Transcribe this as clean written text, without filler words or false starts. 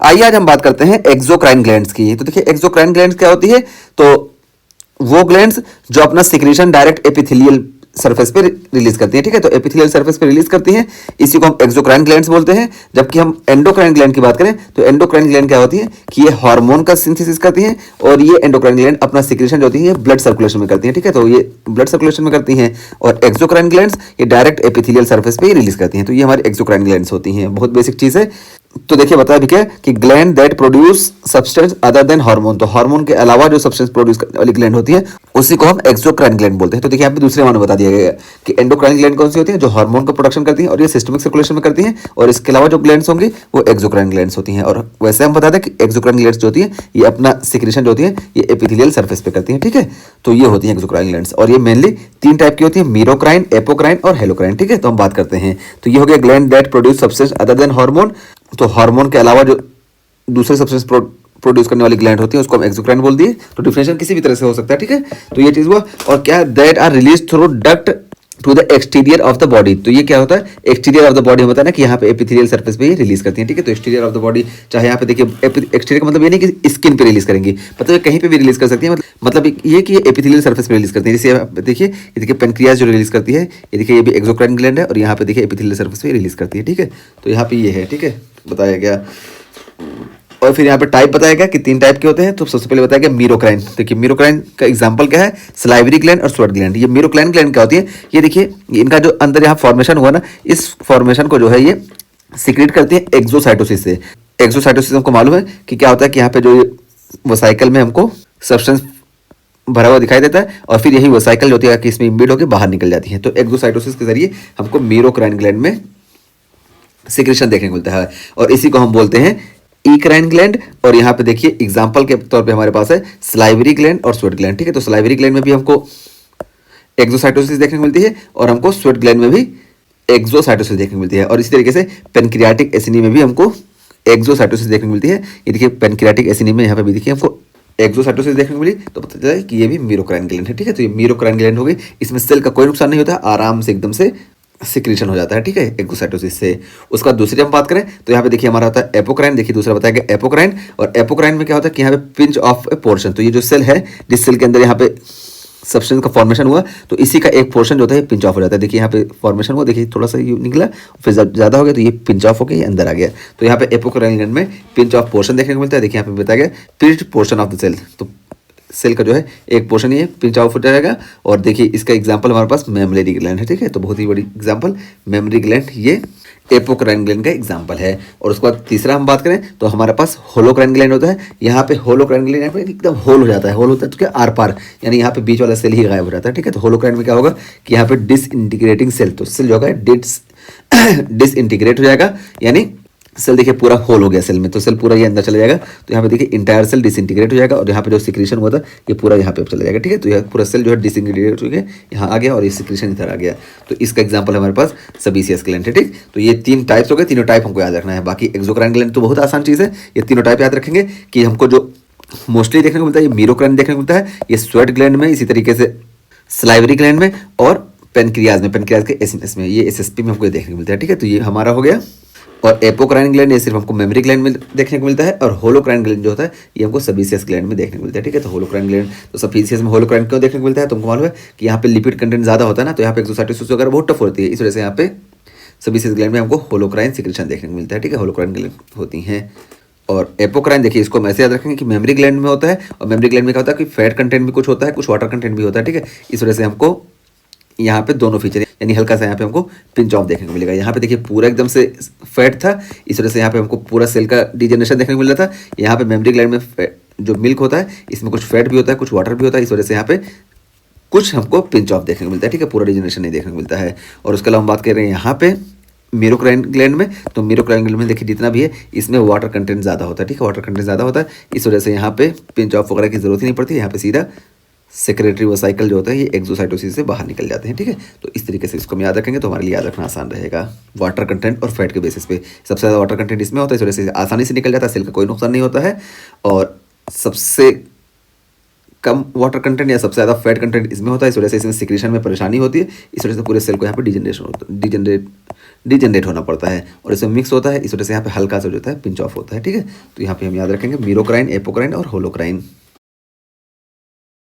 आइए आज हम बात करते हैं एक्सोक्राइन ग्लैंड्स की। तो देखिए एक्सोक्राइन ग्लैंड्स क्या होती है, तो वो ग्लैंड्स जो अपना सिक्रीशन डायरेक्ट एपिथेलियल सरफेस पे रिलीज करती है। ठीक है, तो एपिथेलियल सरफेस पे रिलीज करती हैं, इसी को हम एक्सोक्राइन ग्लैंड्स बोलते हैं। जबकि हम एंडोक्राइन ग्लैंड की बात करें तो एंडोक्राइन ग्लैंड क्या होती है कि ये हार्मोन का सिंथेसिस करती हैं और ये एंडोक्राइन ग्लैंड अपना सिक्रीशन जो होती है ब्लड सर्कुलेशन में करती है। ठीक है, तो ये ब्लड सर्कुलेशन में करती हैं और एक्सोक्राइन ग्लैंड्स ये डायरेक्ट एपिथेलियल सरफेस पे ही रिलीज करती हैं। तो ये हमारी एक्सोक्राइन ग्लैंड्स होती हैं, बहुत बेसिक चीज है। तो देखिए बताया भी क्या कि gland that produce substance other than hormone, तो हार्मोन के अलावा जो सब्सटेंस प्रोड्यूस करने वाली ग्लैंड होती है उसी को हम एक्सोक्राइन ग्लैंड बोलते हैं। तो देखिए यहाँ पे दूसरे मानो बता दिया गया है कि एंडोक्राइन ग्लैंड कौन सी होती है, जो हार्मोन का प्रोडक्शन करती है और ये सिस्टमिक सर्कुलेशन में करती है, और इसके अलावा जो ग्लैंड्स होंगी वो एक्सोक्राइन ग्लैंड्स होती हैं। और वैसे हम बता दें कि एक्सोक्राइन ग्लैंड्स जो होती है ये अपना सिक्रेशन जो होती है ये एपिथेलियल सरफेस पे करती है। ठीक है, तो ये होती है एक्सोक्राइन ग्लैंड्स और ये मेनली तीन टाइप की होती है, मीरोक्राइन, एपोक्राइन और हेलोक्राइन। ठीक है, तो हम बात करते हैं। तो ये हो गया gland that produce substance other than hormone, तो हार्मोन के अलावा जो दूसरे सब्सटेंस प्रोड्यूस करने वाली ग्लैंड होती है उसको हम एक्सोक्राइन बोल दिए। तो डिफिनेशन किसी भी तरह से हो सकता है। ठीक है, तो ये चीज हुआ। और क्या, that are release through duct to the exterior of the body. तो ये क्या होता है, एक्सटीरियर ऑफ द बॉडी होता है ना कि यहाँ पे एपिथेलियल सरफेस पे ही रिलीज करती है। ठीक है, तो एक्सटीरियर ऑफ द बॉडी, चाहे यहाँ पे देखिए एक्सटीरियर का मतलब ये नहीं कि स्किन पे रिलीज करेंगी, मतलब कहीं पे भी रिलीज कर सकती है। मतलब ये कि ये एपिथेलियल सरफेस पे रिलीज करती है। जैसे देखिए ये देखिए पेनक्रियास जो रिलीज करती है, ये देखिए ये भी एक्सोक्राइन ग्लैंड है और यहाँ पे देखिए एपिथेलियल सरफेस पे रिलीज करती है। ठीक है, तो यहाँ पे ये है। ठीक है, बताया गया। और फिर यहाँ पे टाइप बताया गया कि तीन टाइप के होते हैं। तो सबसे पहले बताया गया मीरोक्राइन। देखिए मीरोक्राइन का एग्जांपल क्या है, सलाइवरी ग्लैंड और स्वेट ग्लैंड। ये मीरोक्राइन ग्लैंड क्या होती है, ये देखिए इनका जो अंदर यहाँ फॉर्मेशन हुआ ना, इस फॉर्मेशन को जो है ये सिक्रेट करती है एक्सोसाइटोसिस से। एक्सोसाइटोसिस हमको मालूम है कि क्या होता है कि यहाँ पे जो वो साइकिल में हमको सब्सटेंस भरा हुआ दिखाई देता है और फिर यही वो साइकिल जो होती है कि इसमें इम्बीड होकर बाहर निकल जाती है। तो एक्सोसाइटोसिस के जरिए हमको मीरोक्राइन ग्लैंड में सिक्रेशन देखने को मिलता है और इसी को हम बोलते हैं ईक्राइन ग्लैंड। और यहाँ पे देखिए एग्जांपल के तौर पे हमारे पास है स्लाइवरी ग्लैंड और स्वेट ग्लैंड। ठीक है, तो स्लाइवरी ग्लैंड में भी हमको एक्सोसाइटोसिस देखने को मिलती है और हमको स्वेट ग्लैंड में भी एक्सोसाइटोसिस देखने को मिलती है। और इसी तरीके से पेनक्रियाटिक एसिनी में भी हमको एक्सोसाइटोसिस देखने को मिलती है। ये देखिए पेनक्रियाटिक एसिनी में यहाँ पे भी देखिए हमको एक्सोसाइटोसिस देखने को मिली, तो पता चला कि ये भी मीरोक्राइन ग्लैंड है। ठीक है, तो ये मीरोक्राइन ग्लैंड हो गई, इसमें सेल का कोई नुकसान नहीं होता, आराम से एकदम से सिक्रीशन हो जाता है। ठीक है, एक्सोसाइटोसिस से। उसके बाद दूसरी हम बात करें तो यहाँ पे देखिए हमारा होता है एपोक्राइन। देखिए दूसरा बताया गया एपोक्राइन, और एपोक्राइन में क्या होता है कि यहाँ पे पिंच ऑफ ए पोर्शन, तो ये जो सेल है जिस सेल के अंदर यहाँ पे सब्सटेंस का फॉर्मेशन हुआ तो इसी का एक पोर्शन जो होता है पिंच ऑफ हो जाता है। देखिए यहाँ पे फॉर्मेशन हुआ, देखिए थोड़ा सा ये निकला, फिर जब ज़्यादा हो गया तो ये पिंच ऑफ होकर ये अंदर आ गया। तो यहाँ पे एपोक्राइन ग्लैंड में पिंच ऑफ पोर्शन देखने को मिलता है। देखिए यहाँ पे बताया गया pinch portion of the cell, तो सेल का जो है एक पोर्शन ये पिंच ऑफ हो जाएगा। और देखिए इसका एग्जांपल हमारे पास मेमरी ग्लैंड है। ठीक है, तो बहुत ही बड़ी एग्जांपल मेमरी ग्लैंड ये एपोक्राइन ग्लैंड का एग्जांपल है। और उसके बाद तीसरा हम बात करें तो हमारे पास होलोक्राइन ग्लैंड होता है। यहाँ पे होलोक्राइन ग्लैंड यहाँ पे एकदम होल हो जाता है, होल होता है तो क्या आर पार, यानी यहाँ पे बीच वाला सेल ही गायब हो जाता है। ठीक है, तो होलोक्राइन में क्या होगा कि यहाँ पे डिसइंटीग्रेटिंग सेल, तो सेल जो होगा डिसइंटीग्रेट हो जाएगा, यानी सेल देखिए पूरा होल हो गया सेल में, तो सेल पूरा ये अंदर चला जाएगा। तो यहाँ पे देखिए इंटायर सेल डिसइंटीग्रेट हो जाएगा और यहाँ पे जो सिक्रीशन हुआ था ये पूरा यहाँ पे चला जाएगा। ठीक है, तो यह पूरा सेल जो है डिसइंटीग्रेट हो गया, यहाँ आ गया और ये सिक्रीशन इधर आ गया। तो इसका एग्जांपल हमारे पास सबीसियस ग्लैंड है। ठीक, तो ये तीन टाइप्स हो गए, तीनों टाइप हमको याद रखना है। बाकी एक्सोक्राइन ग्लैंड तो बहुत आसान चीज़ है, ये तीनों टाइप याद रखेंगे कि हमको जो मोस्टली देखने को मिलता है ये मीरोक्राइन देखने को मिलता है, ये स्वेट ग्लैंड में, इसी तरीके से स्लाइवरी ग्लैंड में और पेनक्रियाज में, पेनक्रियाज के एसएनएस में, ये एसएसपी में हमको देखने को मिलता है। ठीक है, तो ये हमारा हो गया। और एपोक्राइन ग्लैंड ये सिर्फ हमको मेमरी ग्लैंड में देखने को मिलता है, और होलोक्राइन ग्लैंड जो होता है ये हमको सबीसियस ग्लैंड में देखने को मिलता है। ठीक है, तो होलोक्राइन ग्लैंड, तो सबीसियस में होलोक्राइन क्यों देखने को मिलता है, तुमको मालूम है कि यहाँ पे लिपिड कंटेंट ज़्यादा होता है ना, तो यहाँ पे एक्सोसाइटोसिस वगैरह बहुत टफ होती है, इस वजह से यहाँ पे सबीसियस ग्लैंड में हमको होलोक्राइन सिक्रेशन देखने को मिलता है। ठीक है, होलोक्राइन ग्लैंड होती हैं। और एपोक्राइन देखिए इसको हम ऐसे याद रखेंगे कि मेमरी ग्लैंड में होता है, और मेमरी ग्लैंड में क्या होता है कि फैट कंटेंट भी कुछ होता है, कुछ वाटर कंटेंट भी होता है। ठीक है, इस वजह से हमको यहाँ पे दोनों फीचर, यानी हल्का सा यहाँ पे हमको पिंच ऑफ देखने को मिलेगा। यहाँ पे देखिए पूरा एकदम से फैट था, इस वजह से यहाँ पे हमको पूरा सेल का डिजेनरेशन देखने को मिल रहा था। यहाँ पे मेमरी ग्लैंड में जो मिल्क होता है इसमें कुछ फैट भी होता है, कुछ वाटर भी होता है, इस वजह से यहाँ पे कुछ हमको पिंच ऑफ देखने को मिलता है। ठीक है, पूरा डिजेनरेशन नहीं देखने को मिलता है। और उसके अलावा हम बात कर रहे हैं यहाँ पे मीरोक्राइन ग्लैंड में, तो मीरोक्राइन ग्लैंड में देखिए जितना भी है इसमें वाटर कंटेंट ज़्यादा होता है। ठीक है, वाटर कंटेंट ज़्यादा होता है, इस वजह से यहाँ पे पिंच ऑफ वगैरह की जरूरत ही नहीं पड़ती, यहाँ पे सीधा सेक्रेटरी वो साइकिल जो होता है ये एक्सोसाइटोसिस से बाहर निकल जाते हैं। ठीक है, तो इस तरीके से इसको हम याद रखेंगे तो हमारे लिए याद रखना आसान रहेगा। वाटर कंटेंट और फैट के बेसिस पे सबसे ज़्यादा वाटर कंटेंट इसमें होता है, इस वजह से आसानी से निकल जाता है, सेल का कोई नुकसान नहीं होता है। और सबसे कम वाटर कंटेंट या सबसे ज़्यादा फैट कंटेंट इसमें होता है, इस वजह से इसमें सिक्रीशन में परेशानी होती है, इस वजह से पूरे सेल को यहाँ पे डिजनरेट होना पड़ता है और इसमें मिक्स होता है, इस वजह से यहाँ पे हल्का सा जो होता है पिंच ऑफ होता है। ठीक है, तो यहाँ पे हम याद रखेंगे मीरोक्राइन, एपोक्राइन और होलोक्राइन।